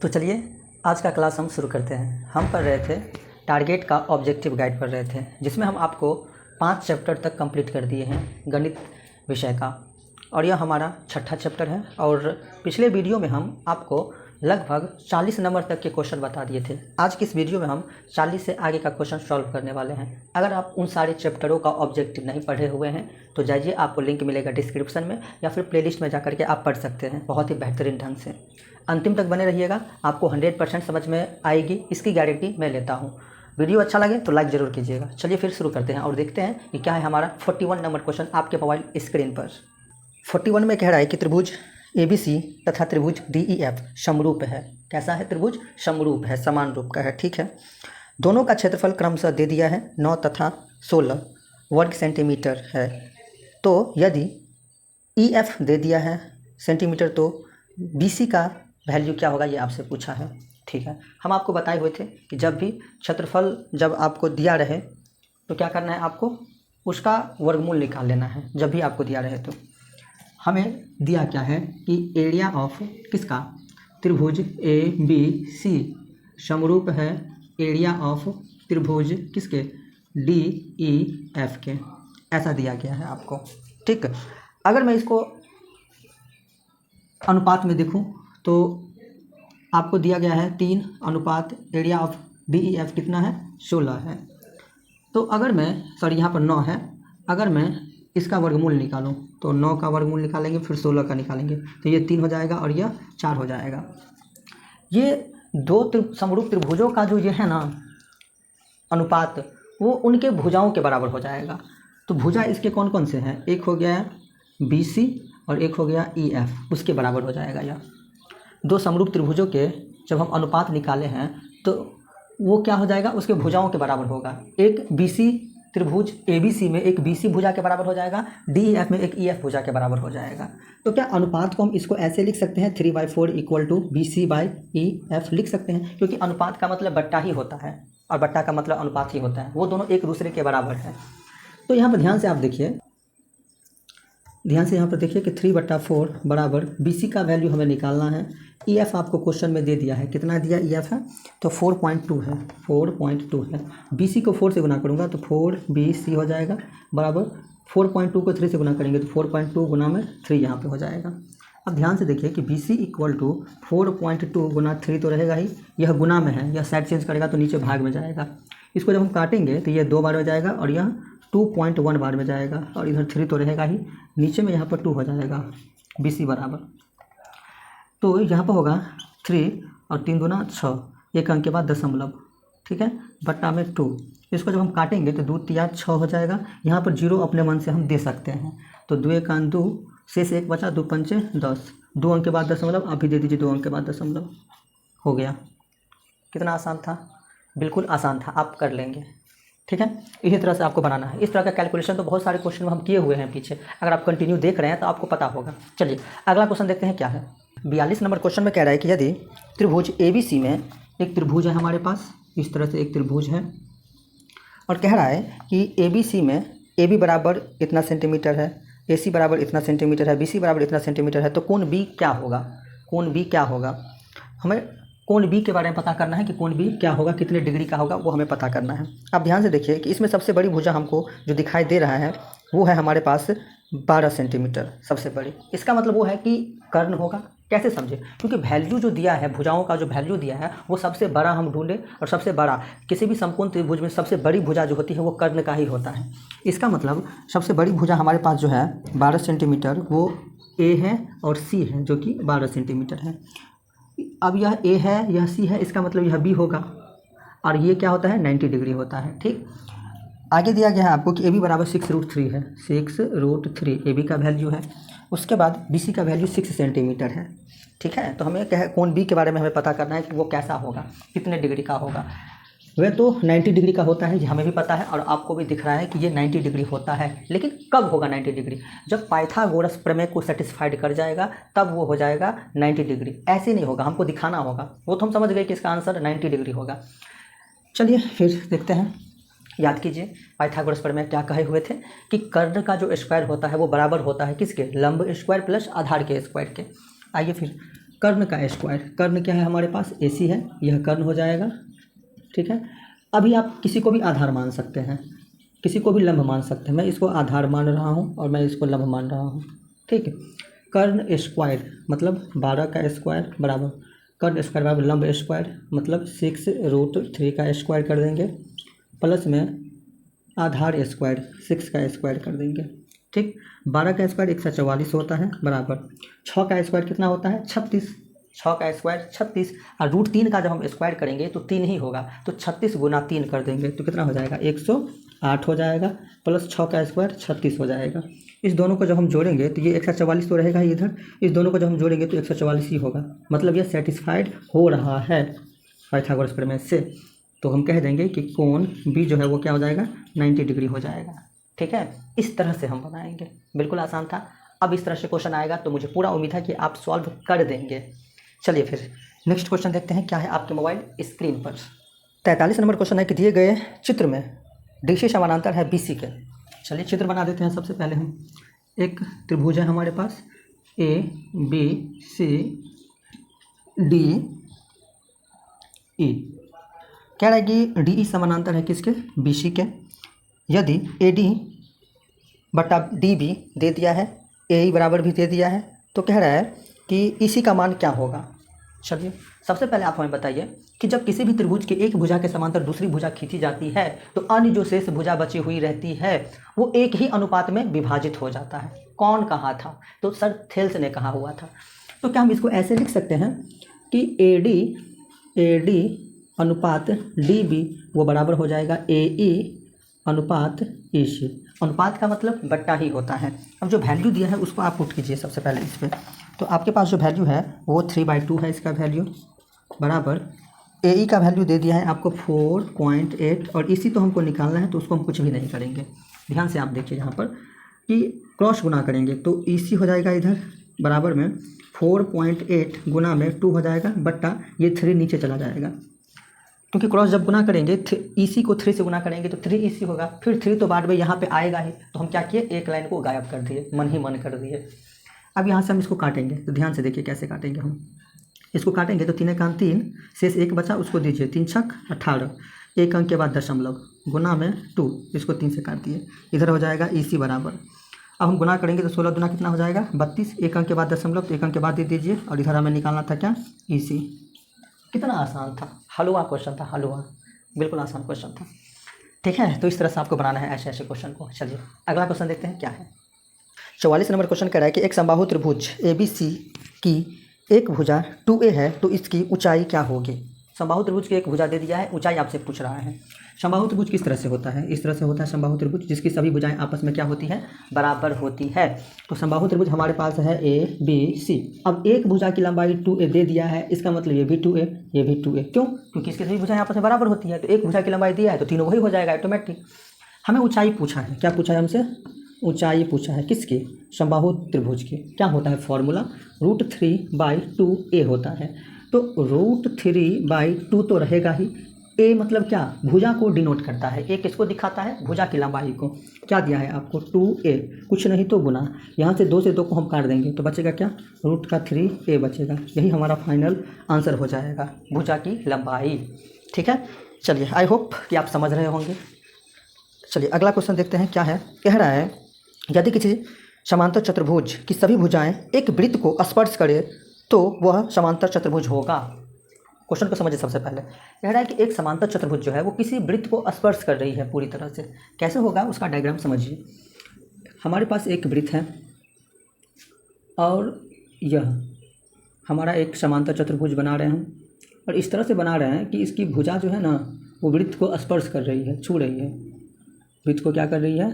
तो चलिए आज का क्लास हम शुरू करते हैं। हम पढ़ रहे थे टारगेट का ऑब्जेक्टिव गाइड पढ़ रहे थे, जिसमें हम आपको 5 चैप्टर तक कंप्लीट कर दिए हैं गणित विषय का, और यह हमारा 6ठा चैप्टर है। और पिछले वीडियो में हम आपको लगभग 40 नंबर तक के क्वेश्चन बता दिए थे। आज की इस वीडियो में हम 40 से आगे का क्वेश्चन सॉल्व करने वाले हैं। अगर आप उन सारे चैप्टरों का ऑब्जेक्टिव नहीं पढ़े हुए हैं तो जाइए, आपको लिंक मिलेगा डिस्क्रिप्शन में, या फिर प्लेलिस्ट में जाकर के आप पढ़ सकते हैं बहुत ही बेहतरीन ढंग से। अंतिम तक बने रहिएगा, आपको 100% समझ में आएगी, इसकी गारंटी मैं लेता हूँ। वीडियो अच्छा लगे तो लाइक ज़रूर कीजिएगा। चलिए फिर शुरू करते हैं और देखते हैं कि क्या है हमारा 41 नंबर क्वेश्चन आपके मोबाइल स्क्रीन पर। 41 में कह रहा है कि त्रिभुज ABC तथा त्रिभुज DEF समरूप है। कैसा है? त्रिभुज समरूप है, समान रूप का है। ठीक है, दोनों का क्षेत्रफल क्रमशः दे दिया है 9 तथा 16 वर्ग सेंटीमीटर है। तो यदि EF दे दिया है सेंटीमीटर, तो BC का वैल्यू क्या होगा, ये आपसे पूछा है। ठीक है, हम आपको बताए हुए थे कि जब भी क्षेत्रफल जब आपको दिया रहे तो क्या करना है, आपको उसका वर्गमूल निकाल लेना है। जब भी आपको दिया रहे तो हमें दिया क्या है कि एरिया ऑफ किसका, त्रिभुज ABC समरूप है एरिया ऑफ त्रिभुज किसके, DEF के, ऐसा दिया गया है आपको। ठीक, अगर मैं इसको अनुपात में देखूं तो आपको दिया गया है 3 अनुपात एरिया ऑफ DEF कितना है, 16 है। तो अगर मैं यहाँ पर 9 है, अगर मैं इसका वर्गमूल निकालूं तो 9 का वर्गमूल निकालेंगे, फिर 16 का निकालेंगे, तो ये 3 हो जाएगा और यह 4 हो जाएगा। ये दो समरूप त्रिभुजों का जो ये है ना अनुपात, वो उनके भुजाओं के बराबर हो जाएगा। तो भुजा इसके कौन कौन से हैं, एक हो गया BC और एक हो गया EF, उसके बराबर हो जाएगा। यह दो समरूप त्रिभुजों के जब हम अनुपात निकाले हैं तो वो क्या हो जाएगा, उसके भुजाओं के बराबर होगा। एक BC त्रिभुज ABC में एक BC भुजा के बराबर हो जाएगा, DEF में एक EF भुजा के बराबर हो जाएगा। तो क्या अनुपात को हम इसको ऐसे लिख सकते हैं 3/4 = BC/EF लिख सकते हैं, क्योंकि अनुपात का मतलब बट्टा ही होता है और बट्टा का मतलब अनुपात ही होता है, वो दोनों एक दूसरे के बराबर है। तो यहाँ पर ध्यान से आप देखिए, ध्यान से यहाँ पर देखिए कि 3/4 बराबर BC का वैल्यू हमें निकालना है। EF आपको क्वेश्चन में दे दिया है, कितना दिया EF है, तो 4.2 है, 4.2 है। BC को 4 से गुना करूँगा तो 4BC हो जाएगा, बराबर 4.2 को 3 से गुना करेंगे तो 4.2 गुना में 3 यहाँ पे हो जाएगा। अब ध्यान से देखिए कि BC = 4.2 गुना 3 तो रहेगा ही, यह गुना में है, यह साइड चेंज करेगा तो नीचे भाग में जाएगा। इसको जब हम काटेंगे तो यह 2 बार हो जाएगा और यह 2.1 बार में जाएगा, और इधर 3 तो रहेगा ही, नीचे में यहाँ पर 2 हो जाएगा BC बराबर। तो यहाँ पर होगा 3 और 3 दूना 6, एक अंक के बाद दशमलव, ठीक है, बट्टा में 2। इसको जब हम काटेंगे तो 2 तिया 6 हो जाएगा। यहाँ पर 0 अपने मन से हम दे सकते हैं, तो 2 एक 2, शेष 1 बचा, 2 पंचे 10, 2 अंक के बाद दशमलव, आप भी दे दीजिए 2 अंक के बाद दशमलव, हो गया। कितना आसान था, बिल्कुल आसान था, आप कर लेंगे। ठीक है, इसी तरह से आपको बनाना है। इस तरह का कैलकुलेशन तो बहुत सारे क्वेश्चन में हम किए हुए हैं पीछे, अगर आप कंटिन्यू देख रहे हैं तो आपको पता होगा। चलिए अगला क्वेश्चन देखते हैं क्या है। 42 नंबर क्वेश्चन में कह रहा है कि यदि त्रिभुज ABC में एक त्रिभुज है हमारे पास, इस तरह से एक त्रिभुज है, और कह रहा है कि ABC में AB बराबर इतना सेंटीमीटर है, AC बराबर इतना सेंटीमीटर है, BC बराबर इतना सेंटीमीटर है, तो कोण B क्या होगा, कोण B क्या होगा। हमें कोण B के बारे में पता करना है कि कोण B क्या होगा, कितने डिग्री का होगा, वो हमें पता करना है। अब ध्यान से देखिए कि इसमें सबसे बड़ी भुजा हमको जो दिखाई दे रहा है वो है हमारे पास 12 सेंटीमीटर, सबसे बड़ी। इसका मतलब वो है कि कर्ण होगा। कैसे समझे, क्योंकि वैल्यू जो दिया है, भुजाओं का जो वैल्यू दिया है वो सबसे बड़ा हम ढूंढे, और सबसे बड़ा किसी भी समकोण त्रिभुज में सबसे बड़ी भुजा जो होती है वो कर्ण का ही होता है। इसका मतलब सबसे बड़ी भुजा हमारे पास जो है 12 सेंटीमीटर, वो A है और C है जो कि 12 सेंटीमीटर है। अब यह A है, यह C है, इसका मतलब यह B होगा, और ये क्या होता है, 90 डिग्री होता है। ठीक, आगे दिया गया है आपको कि AB बराबर 6√3 है, 6√3 AB का वैल्यू है। उसके बाद BC का वैल्यू 6 सेंटीमीटर है। ठीक है, तो हमें क्या है, कोण B के बारे में हमें पता करना है कि वो कैसा होगा, कितने डिग्री का होगा। वह तो 90 डिग्री का होता है, ये हमें भी पता है और आपको भी दिख रहा है कि ये 90 डिग्री होता है। लेकिन कब होगा 90 डिग्री, जब पाइथागोरस प्रमेय को सेटिस्फाइड कर जाएगा तब वो हो जाएगा 90 डिग्री। ऐसे नहीं होगा, हमको दिखाना होगा। वो तो हम समझ गए कि इसका आंसर 90 डिग्री होगा। चलिए फिर देखते हैं, याद कीजिए पाइथागोरस प्रमेय क्या कहे हुए थे कि कर्ण का जो स्क्वायर होता है वो बराबर होता है किसके, लंब स्क्वायर प्लस आधार के स्क्वायर के। आइए फिर कर्ण का स्क्वायर, कर्ण क्या है हमारे पास, AC है, यह कर्ण हो जाएगा। ठीक है, अभी आप किसी को भी आधार मान सकते हैं, किसी को भी लंब मान सकते हैं। मैं इसको आधार मान रहा हूँ और मैं इसको लंब मान रहा हूँ। ठीक है, कर्ण स्क्वायर मतलब 12 का स्क्वायर बराबर कर्ण स्क्वायर बराबर लंब स्क्वायर मतलब 6√3 का स्क्वायर कर देंगे, प्लस में आधार स्क्वायर 6 का स्क्वायर कर देंगे। ठीक, 12 का स्क्वायर 144 होता है बराबर 6 का स्क्वायर कितना होता है, 36। 6 का स्क्वायर 36 और √3 का जब हम स्क्वायर करेंगे तो 3 ही होगा, तो 36 गुना 3 कर देंगे तो कितना हो जाएगा, 108 हो जाएगा, प्लस 6 का स्क्वायर 36 हो जाएगा। इस दोनों को जब हम जोड़ेंगे तो ये 144 तो रहेगा ही इधर, इस दोनों को जब हम जोड़ेंगे तो 144 ही होगा, मतलब ये सेटिस्फाइड हो रहा है पाइथागोरस प्रमेय से। तो हम कह देंगे कि कोण बी जो है वो क्या हो जाएगा, 90 डिग्री हो जाएगा। ठीक है, इस तरह से हम बनाएंगे, बिल्कुल आसान था। अब इस तरह से क्वेश्चन आएगा तो मुझे पूरा उम्मीद है कि आप सॉल्व कर देंगे। चलिए फिर नेक्स्ट क्वेश्चन देखते हैं क्या है आपके मोबाइल स्क्रीन पर। 43 नंबर क्वेश्चन है कि दिए गए चित्र में DC समानांतर है BC के। चलिए चित्र बना देते हैं। सबसे पहले हम एक त्रिभुज है हमारे पास ABCDE, कह रहा है कि DE समानांतर है किसके, BC के। यदि AD बटा DB दे दिया है, AE बराबर भी दे दिया है, तो कह रहा है कि EC का मान क्या होगा। चलिए सबसे पहले आप हमें बताइए कि जब किसी भी त्रिभुज के एक भुजा के समांतर दूसरी भुजा खींची जाती है तो अन्य जो शेष भुजा बची हुई रहती है वो एक ही अनुपात में विभाजित हो जाता है। कौन कहा था, तो सर थेल्स ने कहा हुआ था। तो क्या हम इसको ऐसे लिख सकते हैं कि AD अनुपात DB वो बराबर हो जाएगा AE अनुपात EC। अनुपात का मतलब बट्टा ही होता है। अब जो वैल्यू दिया है उसको आप पुट कीजिए सबसे पहले इस पर। तो आपके पास जो वैल्यू है वो 3/2 है इसका वैल्यू, बराबर AE का वैल्यू दे दिया है आपको 4.8 और EC तो हमको निकालना है तो उसको हम कुछ भी नहीं करेंगे। ध्यान से आप देखिए यहाँ पर कि क्रॉस गुना करेंगे तो EC हो जाएगा इधर बराबर में 4.8 गुना में 2 हो जाएगा, बट्टा ये 3 नीचे चला जाएगा, क्योंकि क्रॉस जब गुना करेंगे EC को 3 से गुना करेंगे तो 3EC होगा, फिर 3 तो बाद में यहाँ पे आएगा ही, तो हम क्या किए, एक लाइन को गायब कर दिए, मन ही मन कर दिए। अब यहाँ से हम इसको काटेंगे तो ध्यान से देखिए कैसे काटेंगे। हम इसको काटेंगे तो 3 1 3 शेष 1 बचा, उसको दीजिए 3 छक 18, 1 अंक के बाद दशमलव गुना में 2, इसको 3 से काट दिए, इधर हो जाएगा EC बराबर। अब हम गुना करेंगे तो 16 दुना कितना हो जाएगा 32, 1 अंक के बाद दशमलव तो 1 अंक के बाद दे दीजिए, और इधर हमें निकालना था क्या, EC। कितना आसान था, हलवा क्वेश्चन था, हलवा, बिल्कुल आसान क्वेश्चन था। ठीक है, तो इस तरह से आपको बनाना है ऐसे ऐसे क्वेश्चन को। चलिए अगला क्वेश्चन देखते हैं क्या है। 44 नंबर क्वेश्चन कह रहा है कि एक समबाहु त्रिभुज ABC की एक भुजा 2A है तो इसकी ऊंचाई क्या होगी। समबाहु त्रिभुज की एक भुजा दे दिया है, ऊंचाई आपसे पूछ रहा है। समबाहु त्रिभुज किस तरह से होता है, इस तरह से होता है समबाहु त्रिभुज जिसकी सभी भुजाएं आपस में क्या होती है, बराबर होती है। तो समबाहु त्रिभुज हमारे पास है ABC। अब एक भुजा की लंबाई 2A दे दिया है, इसका मतलब ये भी 2A ये भी 2A, क्यों, क्योंकि इसकी सभी भुजाएं आपस में बराबर होती है। तो एक भुजा की लंबाई दिया है तो तीनों वही हो जाएगा ऑटोमेटिक। हमें ऊंचाई पूछा है, क्या पूछा है हमसे, ऊंचाई पूछा है किसकी, समबाहु त्रिभुज की। क्या होता है फॉर्मूला, √3/2A होता है। तो √3/2 तो रहेगा ही, A मतलब क्या, भुजा को डिनोट करता है, A किसको दिखाता है, भुजा की लंबाई को। क्या दिया है आपको 2A, कुछ नहीं तो गुना, यहाँ से 2 से 2 को हम काट देंगे तो बचेगा क्या, √3A बचेगा। यही हमारा फाइनल आंसर हो जाएगा, भुजा की लंबाई। ठीक है, चलिए आई होप कि आप समझ रहे होंगे। चलिए अगला क्वेश्चन देखते हैं क्या है। कह रहा है यदि किसी समांतर चतुर्भुज की सभी भुजाएं एक वृत्त को स्पर्श करे तो वह समांतर चतुर्भुज होगा। क्वेश्चन को समझिए सबसे पहले। कह रहा है कि एक समांतर चतुर्भुज जो है वो किसी वृत्त को स्पर्श कर रही है पूरी तरह से। कैसे होगा उसका डायग्राम समझिए। हमारे पास एक वृत्त है और यह हमारा एक समांतर चतुर्भुज बना रहे हैं, और इस तरह से बना रहे हैं कि इसकी भुजा जो है ना वो वृत्त को स्पर्श कर रही है, छू रही है, वृत्त को क्या कर रही है,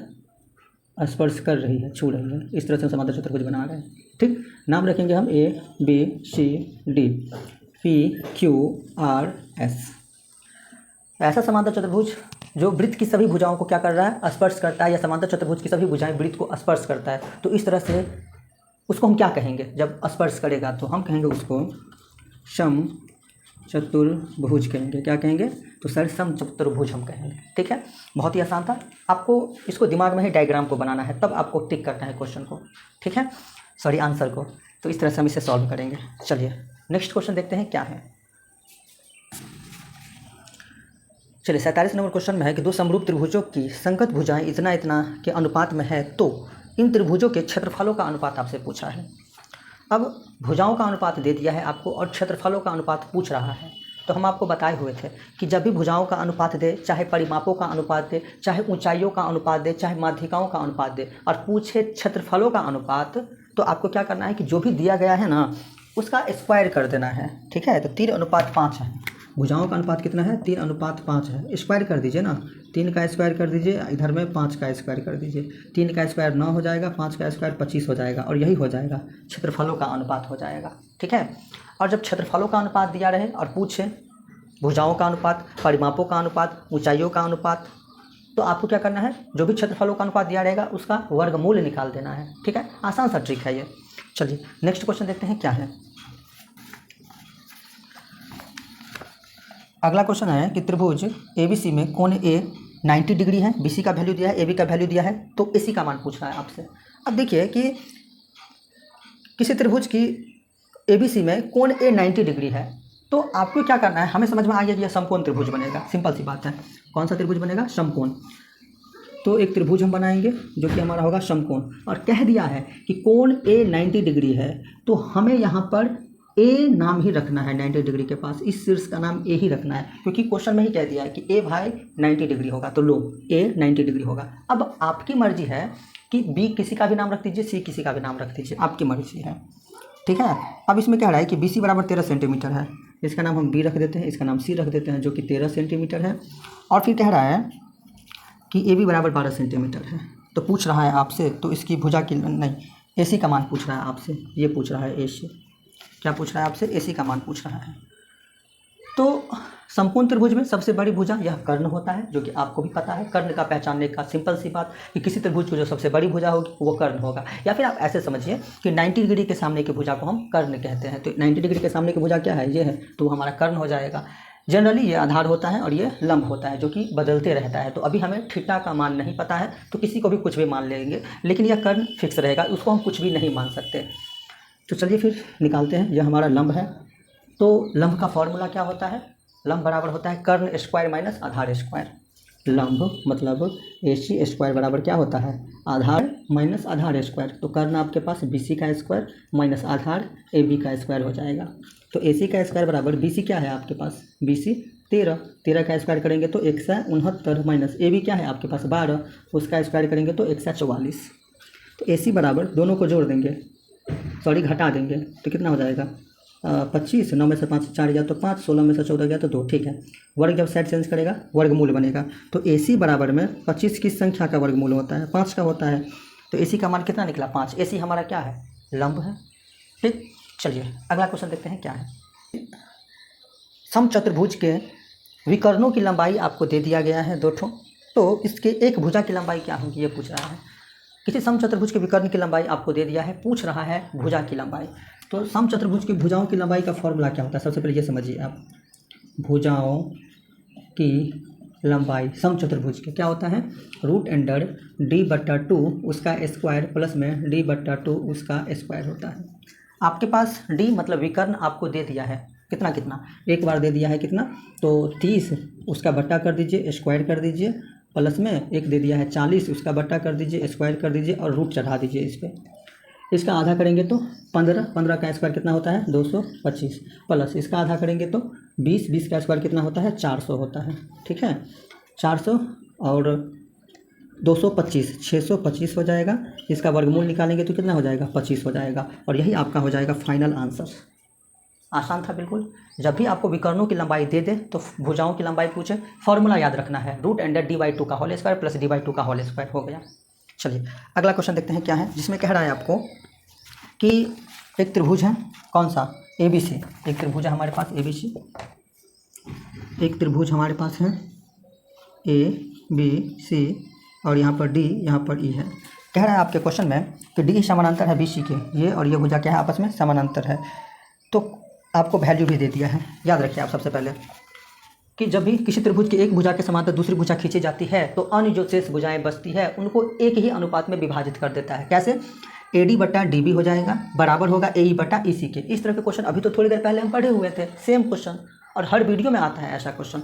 स्पर्श कर रही है, छू रही है। इस तरह से हम समांतर चतुर्भुज बना रहे हैं। ठीक, नाम रखेंगे हम ABCD PQRS। ऐसा समांतर चतुर्भुज जो वृत्त की सभी भुजाओं को क्या कर रहा है, स्पर्श करता है, या समांतर चतुर्भुज की सभी भुजाएं वृत्त को स्पर्श करता है, तो इस तरह से उसको हम क्या कहेंगे, जब स्पर्श करेगा तो हम कहेंगे उसको समचतुर्भुज कहेंगे। क्या कहेंगे, तो सर समचतुर्भुज हम कहेंगे। ठीक है, बहुत ही आसान था, आपको इसको दिमाग में ही डायग्राम को बनाना है, तब आपको टिक करना है क्वेश्चन को। ठीक है, सॉरी आंसर को। तो इस तरह से हम इसे सॉल्व करेंगे। चलिए नेक्स्ट क्वेश्चन देखते हैं क्या है। चलिए 47 नंबर क्वेश्चन में है कि दो समरूप त्रिभुजों की संगत भुजाएं इतना इतना के अनुपात में है, तो इन त्रिभुजों के क्षेत्रफलों का अनुपात आपसे पूछा है। अब भुजाओं का अनुपात दे दिया है आपको और क्षेत्रफलों का अनुपात पूछ रहा है। तो हम आपको बताए हुए थे कि जब भी भुजाओं का अनुपात दे, चाहे परिमापों का अनुपात दे, चाहे ऊंचाइयों का अनुपात दे, चाहे माध्यिकाओं का अनुपात दे और पूछे क्षेत्रफलों का अनुपात, तो आपको क्या करना है कि जो भी दिया गया है ना उसका स्क्वायर कर देना है। ठीक है, तो 3:5 है। भुजाओं का अनुपात कितना है? 3:5 है। स्क्वायर कर दीजिए ना, 3 का स्क्वायर कर दीजिए, इधर में 5 का स्क्वायर कर दीजिए। 3 का स्क्वायर 9 हो जाएगा, 5 का स्क्वायर 25 हो जाएगा और यही हो जाएगा क्षेत्रफलों का अनुपात हो जाएगा। ठीक है, और जब क्षेत्रफलों का अनुपात दिया रहे और पूछे भुजाओं का अनुपात, परिमापों का अनुपात, ऊंचाइयों का अनुपात, तो आपको क्या करना है, जो भी क्षेत्रफलों का अनुपात दिया रहेगा उसका वर्गमूल निकाल देना है। ठीक है, आसान सा ट्रिक है ये। चलिए नेक्स्ट क्वेश्चन देखते हैं क्या है। अगला क्वेश्चन है कि त्रिभुज ABC में कोण A 90 डिग्री है, BC का वैल्यू दिया है, AB का वैल्यू दिया है, तो AC का मान पूछ रहा है आपसे। अब देखिए कि किसी त्रिभुज की ABC में कोण A 90 डिग्री है, तो आपको क्या करना है, हमें समझ में आ गया कि यह समकोण त्रिभुज बनेगा। सिंपल सी बात है। कौन सा त्रिभुज बनेगा? समकोण। तो एक त्रिभुज हम बनाएंगे जो कि हमारा होगा समकोण, और कह दिया है कि कोण A 90 डिग्री है, तो हमें यहाँ पर A नाम ही रखना है 90 डिग्री के पास। इस शीर्ष का नाम A ही रखना है, क्योंकि क्वेश्चन में ही कह दिया है कि A भाई 90 डिग्री होगा, तो लो A 90 डिग्री होगा। अब आपकी मर्जी है कि B किसी का भी नाम रख दीजिए, C किसी का भी नाम रख दीजिए, आपकी मर्जी है। ठीक है, अब इसमें कह रहा है कि BC बराबर 13 सेंटीमीटर है, इसका नाम हम B रख देते हैं, इसका नाम C रख देते हैं, जो कि 13 सेंटीमीटर है। और फिर कह रहा है कि AB बराबर 12 सेंटीमीटर है। तो पूछ रहा है आपसे, तो इसकी भुजा की नहीं, AC का मान पूछ रहा है आपसे। ये पूछ रहा है AC, क्या पूछ रहा है आपसे? AC का मान पूछ रहा है। तो समकोण त्रिभुज में सबसे बड़ी भुजा यह कर्ण होता है, जो कि आपको भी पता है। कर्ण का पहचानने का सिंपल सी बात कि किसी त्रिभुज को जो सबसे बड़ी भुजा होगी वो कर्ण होगा। या फिर आप ऐसे समझिए कि 90 डिग्री के सामने की भुजा को हम कर्ण कहते हैं। तो 90 डिग्री के सामने की भुजा क्या है? ये है, तो हमारा कर्ण हो जाएगा। जनरली ये आधार होता है और ये लंब होता है, जो कि बदलते रहता है। तो अभी हमें थीटा का मान नहीं पता है, तो किसी को भी कुछ भी मान लेंगे, लेकिन यह कर्ण फिक्स रहेगा, उसको हम कुछ भी नहीं मान सकते। तो चलिए फिर निकालते हैं। यह हमारा लंब है, तो लंब का फॉर्मूला क्या होता है? लंब बराबर होता है कर्ण स्क्वायर माइनस आधार स्क्वायर। लंब मतलब AC स्क्वायर बराबर क्या होता है? आधार माइनस आधार स्क्वायर। तो कर्ण आपके पास BC का स्क्वायर माइनस आधार AB का स्क्वायर हो जाएगा। तो AC का स्क्वायर बराबर BC क्या है आपके पास? BC 13 का स्क्वायर करेंगे तो 169 माइनस AB क्या है आपके पास? 12, उसका स्क्वायर करेंगे तो 144। तो AC बराबर, दोनों को जोड़ देंगे, सॉरी घटा देंगे, तो कितना हो जाएगा? 25, 9 में से 5 4 गया तो 5, 16 में से 14 गया तो 2। ठीक है, वर्ग जब साइड चेंज करेगा वर्गमूल बनेगा। तो AC बराबर में 25 किस संख्या का वर्गमूल होता है? 5 का होता है। तो AC का मान कितना निकला? 5। AC हमारा क्या है? लंब है। ठीक, चलिए अगला क्वेश्चन देखते हैं क्या है। समचतुर्भुज के विकर्णों की लंबाई आपको दे दिया गया है 2 ठो, तो इसके एक भुजा की लंबाई क्या होगी ये पूछ रहा है। किसी समचतुर्भुज के विकर्ण की लंबाई आपको दे दिया है, पूछ रहा है भुजा की लंबाई। तो समचतुर्भुज की भुजाओं की लंबाई का फॉर्मूला क्या होता है? सबसे पहले ये समझिए आप, भुजाओं की लंबाई समचतुर्भुज के क्या होता है? √d/2 उसका स्क्वायर प्लस में d/2 उसका स्क्वायर होता है। आपके पास d मतलब विकर्ण आपको दे दिया है, कितना कितना, एक बार दे दिया है कितना, तो 30, उसका बट्टा कर दीजिए, स्क्वायर कर दीजिए, प्लस में एक दे दिया है 40, उसका बट्टा कर दीजिए, स्क्वायर कर दीजिए और रूट चढ़ा दीजिए इस पर। इसका आधा करेंगे तो 15 का स्क्वायर कितना होता है? 225, प्लस इसका आधा करेंगे तो 20 का स्क्वायर कितना होता है? 400 होता है। ठीक है, 400 और 225 625 हो जाएगा। इसका वर्गमूल निकालेंगे तो कितना हो जाएगा? 25 हो जाएगा। और यही आपका हो जाएगा फाइनल आंसर। आसान था बिल्कुल। जब भी आपको विकर्णों की लंबाई दे दे तो भुजाओं की लंबाई पूछे, फॉर्मूला याद रखना है, √d/2 का होल स्क्वायर प्लस d/2 का होल स्क्वायर हो गया। चलिए अगला क्वेश्चन देखते हैं क्या है, जिसमें कह रहा है आपको कि एक त्रिभुज है, कौन सा? ABC। एक त्रिभुज है हमारे पास ABC, एक त्रिभुज हमारे पास है ABC और यहाँ पर D, यहाँ पर E है। कह रहा है आपके क्वेश्चन में कि D समानांतर है BC के, ये और ये भुजा क्या है? आपस में समानांतर है। तो आपको वैल्यू भी दे दिया है। याद रखिए आप सबसे पहले कि जब भी किसी त्रिभुज की एक भुजा के समांतर दूसरी भुजा खींची जाती है, तो अन्य जो शेष भुजाएं बचती है उनको एक ही अनुपात में विभाजित कर देता है। कैसे? AD बटा DB हो जाएगा, बराबर होगा AE बटा EC के। इस तरह के क्वेश्चन अभी तो थोड़ी देर पहले हम पढ़े हुए थे, सेम क्वेश्चन, और हर वीडियो में आता है ऐसा क्वेश्चन।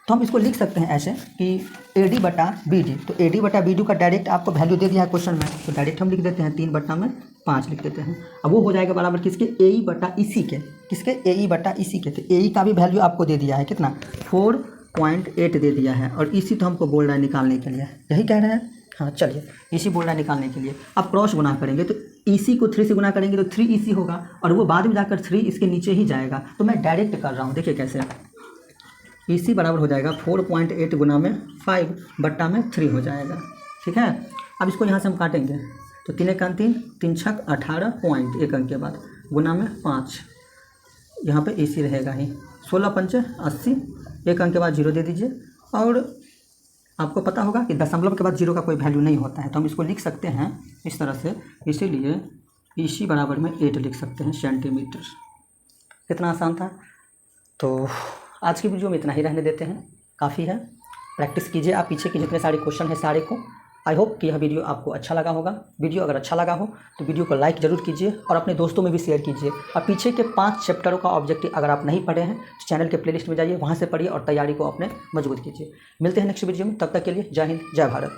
तो हम इसको लिख सकते हैं ऐसे कि AD बटा BD। तो AD बटा BD का डायरेक्ट आपको वैल्यू दे दिया है क्वेश्चन में, तो डायरेक्ट हम लिख देते हैं 3/5 लिख देते हैं। अब वो हो जाएगा बराबर किसके, AE बटा EC के। किसके, AE बटा EC के। तो AE का भी वैल्यू आपको दे दिया है कितना, 4.8 दे दिया है, और EC तो हमको बोल रहा है निकालने के लिए, यही कह रहे हैं। हाँ चलिए, EC बोल रहा है निकालने के लिए। अब क्रॉस गुना करेंगे तो EC को 3 से गुना करेंगे तो 3 EC होगा, और वो बाद में जाकर 3 इसके नीचे ही जाएगा। तो मैं डायरेक्ट कर रहा हूँ, देखिए कैसे। EC बराबर हो जाएगा 4.8 गुना में 5 बट्टा में 3 हो जाएगा, ठीक है। अब इसको यहाँ से हम काटेंगे तो 3 1 3, 3 6 18 पॉइंट, एक अंक के बाद गुना में 5, यहाँ पे EC रहेगा ही, 16 पंचे 80, एक अंक के बाद 0 दे दीजिए। और आपको पता होगा कि दशमलव के बाद 0 का कोई वैल्यू नहीं होता है, तो हम इसको लिख सकते हैं इस तरह से, इसीलिए EC बराबर में 8 लिख सकते हैं सेंटीमीटर। कितना आसान था। तो आज की वीडियो में इतना ही रहने देते हैं, काफ़ी है। प्रैक्टिस कीजिए आप पीछे के जितने सारे क्वेश्चन हैं सारे को। आई होप कि यह वीडियो आपको अच्छा लगा होगा। वीडियो अगर अच्छा लगा हो तो वीडियो को लाइक ज़रूर कीजिए और अपने दोस्तों में भी शेयर कीजिए। और पीछे के 5 चैप्टरों का ऑब्जेक्टिव अगर आप नहीं पढ़े हैं तो चैनल के प्लेलिस्ट में जाइए, वहाँ से पढ़िए और तैयारी को अपने मजबूत कीजिए। मिलते हैं नेक्स्ट वीडियो में, तब तक के लिए जय हिंद, जय भारत।